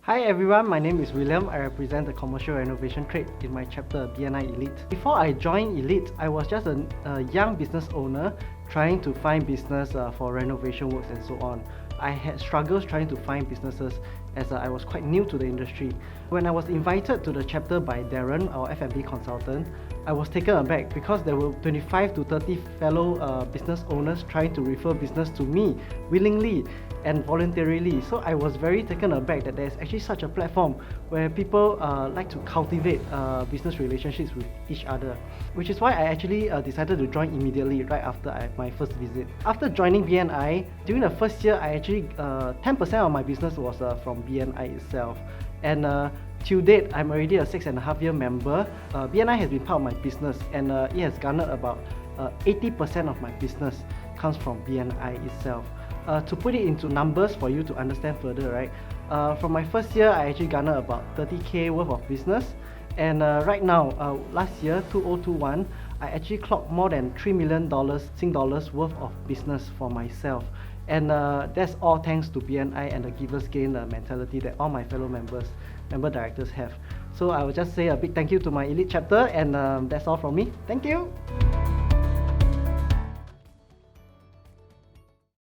Hi everyone, my name is William. I represent the commercial renovation trade in my chapter BNI Elite. Before I joined Elite, I was just a young business owner trying to find business for renovation works and so on. I had struggles trying to find businesses as I was quite new to the industry. When I was invited to the chapter by Darren, our F&B consultant, I was taken aback because there were 25 to 30 fellow business owners trying to refer business to me willingly and voluntarily. So I was very taken aback that there's actually such a platform where people like to cultivate business relationships with each other, which is why I actually decided to join immediately right after my first visit. After joining BNI, during the first year, I actually 10% of my business was from BNI itself, and till date, I'm already a 6.5-year member. BNI has been part of my business, and it has garnered about 80% of my business comes from BNI itself. To put it into numbers for you to understand further, right? From my first year, I actually garnered about 30k worth of business, and right now, last year, 2021, I actually clocked more than $3 million Sing dollars worth of business for myself. And that's all thanks to BNI and the Givers Gain mentality that all my fellow member directors have. So I will just say a big thank you to my Elite chapter, and that's all from me. Thank you.